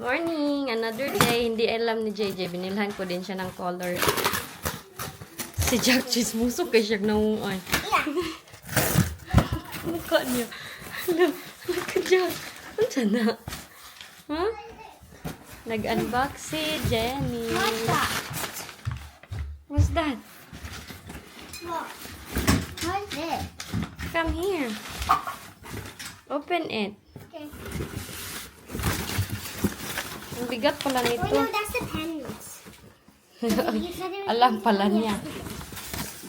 Morning! Another day. Hindi alam ni JJ. Binilhan ko din siya ng color. Si Jack chismoso kay siya nauungan. Mukha niya. Hala ka Jack. Ano na? Huh? Nag-unbox si Jenny. What's that? What's that? What? What's it? Come here. Open it. Okay. Ang bigat pala Oh nito. no, that's the pens. You said it was Alam pala niya.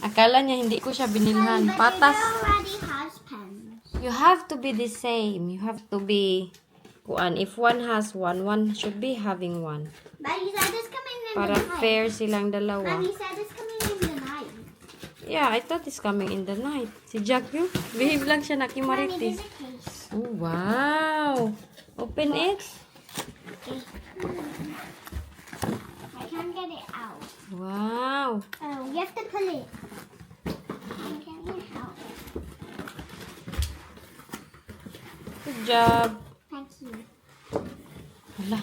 Akala niya hindi ko siya binilhan. But Patas. it already has pens. You have to be the same. You have to be kuan. If one has one, one should be having one. But you said it's coming in Para the night. fair silang dalawa. But you said it's coming in the night. Yeah, I thought it's coming in the night. Si Jack yun. Behave lang siya Mommy, nakimaritis. there's a case. Oh, wow. Open it. Okay. I can't get it out. Wow. Oh, you have to pull it. I can't get it out. Good job. Thank you. Hala.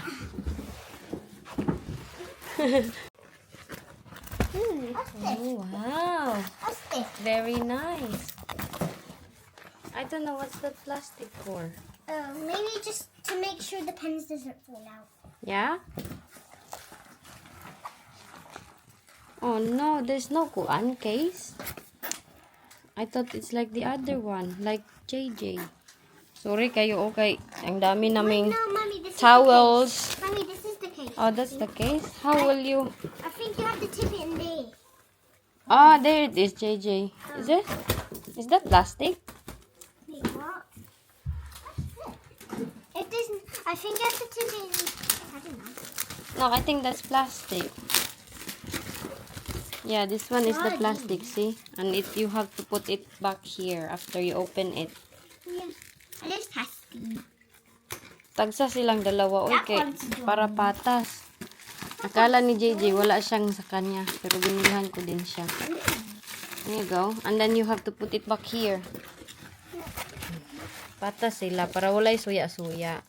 What's this? Oh, wow. What's this? Very nice. I don't know what's the plastic for. Maybe just to make sure the pens doesn't fall out. Yeah? Oh no, there's no kuan case. I thought it's like the other one, like JJ. Sorry kayo, okay. Ang dami naming No, Mommy, this towels. is the case. Mommy, this is the case. Oh, that's the case. How will you? I think you have to tip it in there. Ah, there it is, JJ. Is it? Is that plastic? Wait, what? It doesn't. I think you have to tip it in. I don't know. No, I think that's plastic. Yeah, this one is the plastic, see? And you have to put it back here after you open it. Yeah. And it's testing. Tagsa silang dalawa, That okay, one's done. para patas. Akala ni JJ, wala siyang sa kanya. Pero binilhan ko din siya. There you go. And then you have to put it back here. Patas sila, para wala'y suya-suya.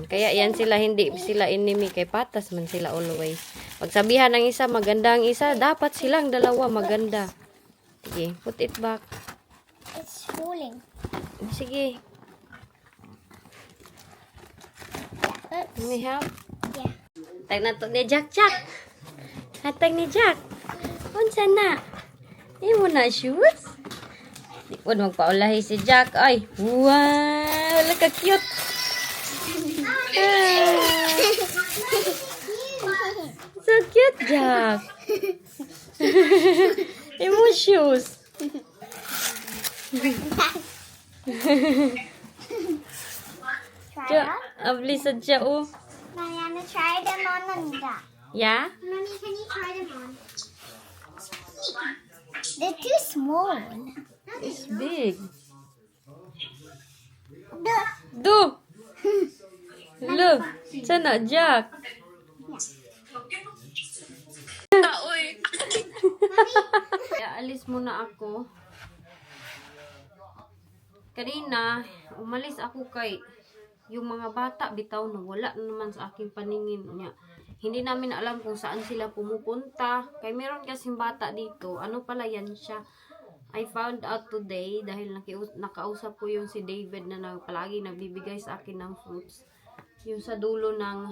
Kaya yan sila, hindi sila enemy. Kay patas man sila always. Pagsabihan ng isa, maganda ang isa. Dapat silang dalawa, maganda. Sige, put it back. It's falling. Sige. Let me help. Yeah. Tag na to ni Jack. Hatag ni Jack. Unsa na? Imo na shoes? Di po magpaulahi si Jack. Ay, wow! Look ka cute. Ah, so cute, Jack. Imo shoes. Try Ja, that. ablisad siya, oh. Mariana, try them on Nanda. Yeah? Mommy, can you try them on? They're too small. It's big. The Do! Look! Sana, Jack? Kaya alis muna ako. Kanina, umalis ako kay yung mga bata bitaw na wala na naman sa aking paningin niya. Hindi namin alam kung saan sila pumupunta. Kay meron kasing bata dito. Ano pala yan siya? I found out today dahil nakausap ko yung si David na palagi nagbibigay sa akin ng fruits. Yung sa dulo ng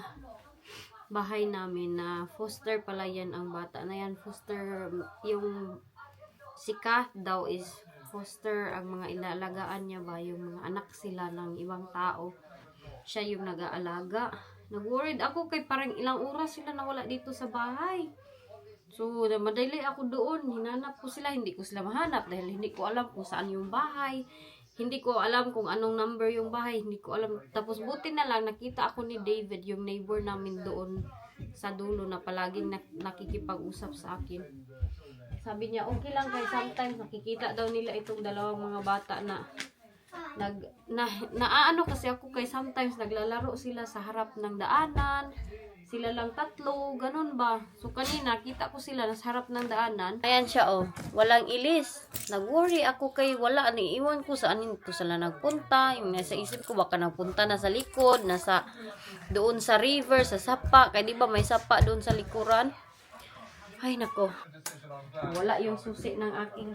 bahay namin na foster pala yan ang bata na yan. Foster, yung si Kath daw is foster ang mga inalagaan niya ba. Yung mga anak sila ng ibang tao. Siya yung nag-aalaga. Nag-worried ako kay parang ilang oras sila nawala dito sa bahay. So, madali ako doon. Hinanap ko sila. Hindi ko sila mahanap dahil hindi ko alam kung saan yung bahay. Hindi ko alam kung anong number yung bahay. Hindi ko alam. Tapos buti na lang nakita ako ni David, yung neighbor namin doon sa dulo na palaging nakikipag-usap sa akin. Sabi niya, okay lang kay sometimes nakikita daw nila itong dalawang mga bata na naaano kasi ako kay sometimes naglalaro sila sa harap ng daanan. Sila lang tatlo, ganun ba? So kanina kita ko sila sa harap ng daanan. Ayan siya oh, walang ilis. Nag-worry ako kay wala, iwan ko saan ito sila nagpunta. Yung nasa isip ko baka nagpunta na sa likod, nasa doon sa river, sa sapa. Kaya di ba may sapa doon sa likuran? Ay, nako. Wala yung susi ng aking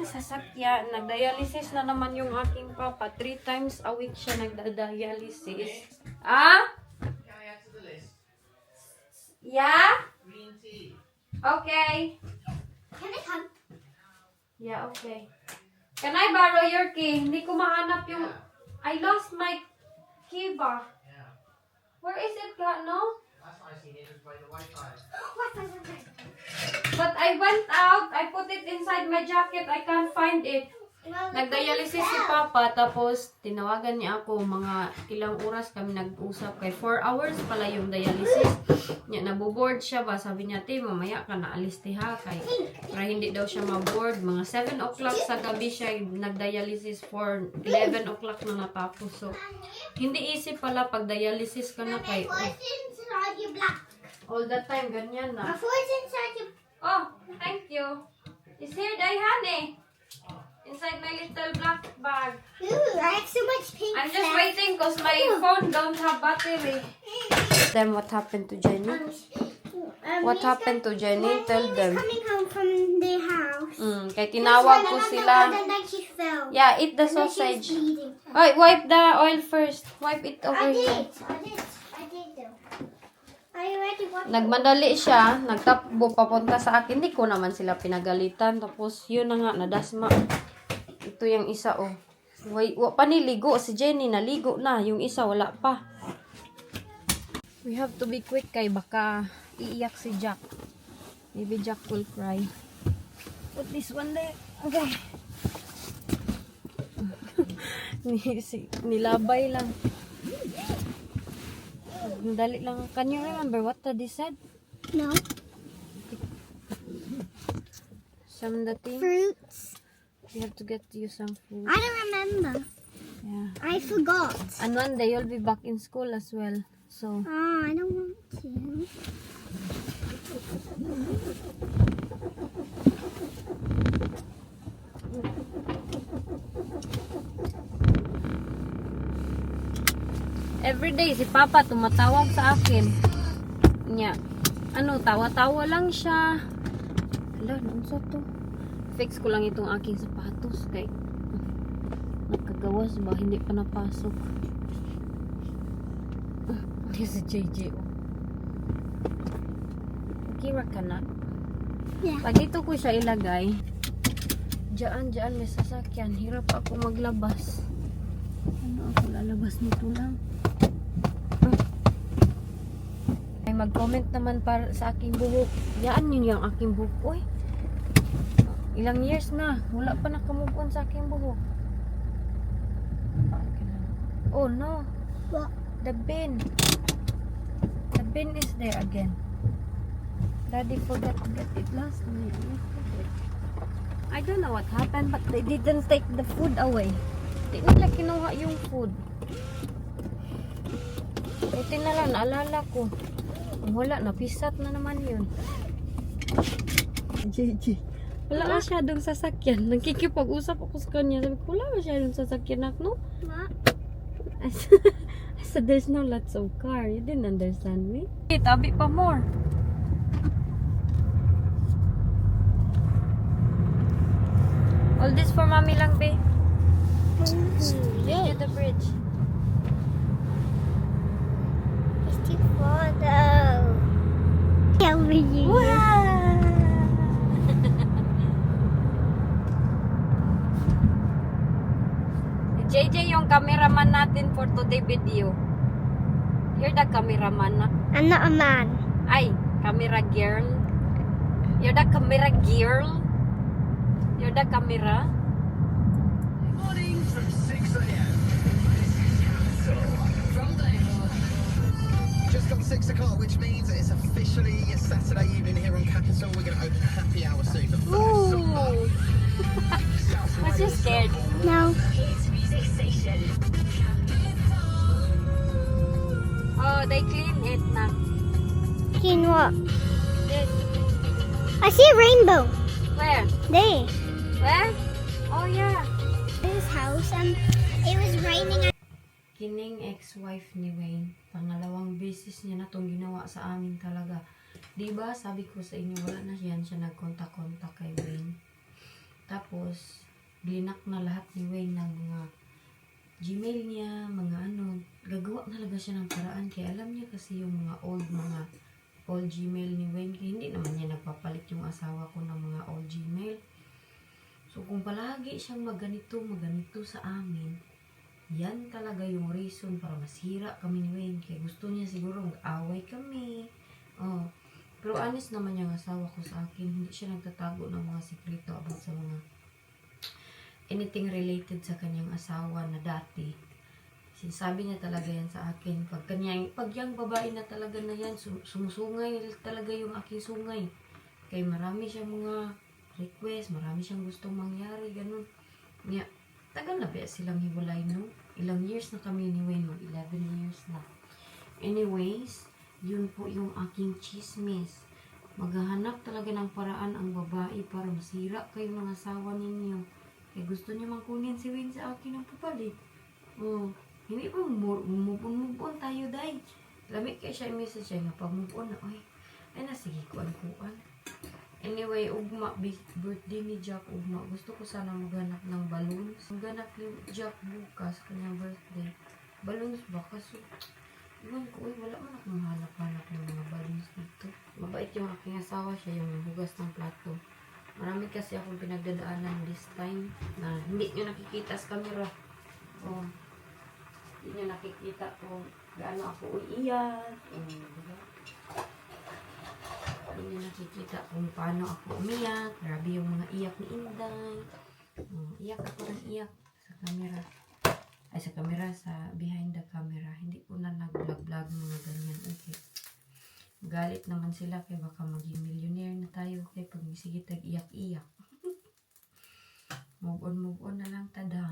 sasakyan. Nagdialysis na naman yung aking papa. 3 times a week siya nagda-dialysis. Ah? Yeah? Okay. Can I come? Yeah, okay. Can I borrow your key? Hindi ko mahanap yung... I lost my key ba? Where is it, God? No? But I went out. I put it inside my jacket. I can't find it. Nagdialysis si Papa. Tapos, tinawagan niya ako. Mga ilang oras kami nag-usap. Kay 4 hours pala yung dialysis. Naboboard siya ba? Sabi niya, Te, mamaya ka na alis ha. Kay, para hindi daw siya maboard. Mga 7 o'clock sa gabi siya nagdialysis for 11 o'clock na natapos. So, hindi easy pala pag dialysis ka na kay... all the time, ganyan na. Oh, thank you. Is here, Dayhane. Inside my little black bag. Ooh, I have so much pink I'm just stuff. waiting because my phone don't have battery. Then what happened to Jenny? What happened to Jenny? Tell them. Coming home from the house. Kaya tinawag ko sila. And then she fell. Yeah, eat the And then she was sausage. bleeding. Oy, wipe the oil first. Wipe it over I here. did though. Are you ready? What? Nagmadali siya, nagtakbo papunta sa akin. Hindi ko naman sila pinagalitan. Tapos, yun na nga, nadasma. Ito yung isa, oh. Wa pa niligo. Si Jenny, naligo na. Yung isa, wala pa. We have to be quick kay baka iiyak si Jack. Maybe Jack will cry. Put this one there. Okay. Nilabay lang. Dali lang. Can you remember what Daddy said? No. Some the thing. Fruits. We have to get you some food. I don't remember. Yeah. I forgot. And one day you'll be back in school as well. So, Oh, I don't want to. everyday si Papa tumatawag sa akin. Nya, ano, tawa-tawa lang siya. Hala, naunsa to? Fix ko lang itong aking sapatos kay nagkagawas ba, hindi pa napasok. Si JJ. Kira ka na? Yeah. Pag dito ko siya ilagay, diyan may sasakyan. Hirap ako maglabas. Ano ako lalabas nito lang? Ay, mag-comment naman para sa aking buhok. Yan yun yung aking buhok. Uy, ilang years na. Wala pa nakamove on sa aking buhok. Oh no. What? The bin. The bin is there again. Daddy forgot to get it last night. I don't know what happened, but they didn't take the food away. Di nila kinuha yung food. Ito na lang, naalala ko. Wala, napisat na naman yun. JJ. Wala masyadong sasakyan. Nagkikipag-usap ako sa kanya. Sabi ko, wala masyadong sasakyan, no? What? I said, there's no lots of car. You didn't understand me. Hey, tabi pa more. All this for mommy lang, be. Yeah. To the bridge. It's too far though. Tell me you. JJ yung cameraman natin for today video. You're the cameraman na. I'm not a man. Ay, camera girl. You're the camera girl. You're the camera. Morning from 6 a.m. Just gone 6 o'clock, which means it's officially a Saturday evening here on Capital. We're going to open a happy hour soon. But first, Ooh. Was you scared? No. Oh, they clean it na. Clean what? This. I see a rainbow. Where? There. Where? Oh yeah. This house. It was raining. kining ex-wife ni Wayne. Pangalawang beses niya na itong ginawa sa amin talaga. Diba, sabi ko sa inyo, wala na siya nagkontak-kontak kay Wayne. Tapos, blinak na lahat ni Wayne ng mga Gmail niya, mga ano. Gagawa talaga siya ng paraan. Kaya alam niya kasi yung mga old Gmail ni Wayne. Kaya hindi naman niya nagpapalit yung asawa ko ng mga old Gmail. So, kung palagi siyang maganito sa amin, yan talaga yung reason para masira kami ni Wayne. Kaya gusto niya siguro mag-away kami. Oh. Pero honest naman yung asawa ko sa akin. Hindi siya nagtatago ng mga sikreto about sa mga anything related sa kanyang asawa na dati. Sinasabi niya talaga yan sa akin. Pag yung babae na talaga na yan, sumusungay talaga yung aking sungay. Kaya marami siyang mga request, marami siyang gustong mangyari, ganun. Nga, tagal na ba silang hiwalay, no? Ilang years na kami ni Wayne, 11 years na. Anyways, yun po yung aking chismis. Maghahanap talaga ng paraan ang babae para masira kayo ng asawa ninyo. Kaya gusto niya mangkunin si Wayne sa akin ng papalit. Oh, hindi pa move on tayo, day. Lamig kaya siya i-message siya nga pag move on na, ay na sige, kuan. Anyway, ugma, birthday ni Jack, ugma. Gusto ko sana maghanap ng balloons. Maghanap ni Jack bukas, kanyang birthday. Balloons ba? Kaso, iwan ko, wala man akong hanap-hanap ng mga balloons dito. Mabait yung aking asawa, siya yung hugas ng plato. Marami kasi akong pinagdadaanan this time na hindi nyo nakikita sa camera. Oh, hindi nyo nakikita kung gaano ako uiyak. Diba? Hindi nyo nakikita kung paano ako umiyak. Grabe yung mga iyak ni Inday. Iyak ako ng iyak sa camera. Ay, sa camera, sa behind the camera. Hindi ko na nag-vlog-vlog mga ganyan. Okay. Galit naman sila kaya baka maging millionaire na tayo. Kaya pag sige tag iyak-iyak. Move on na lang tada.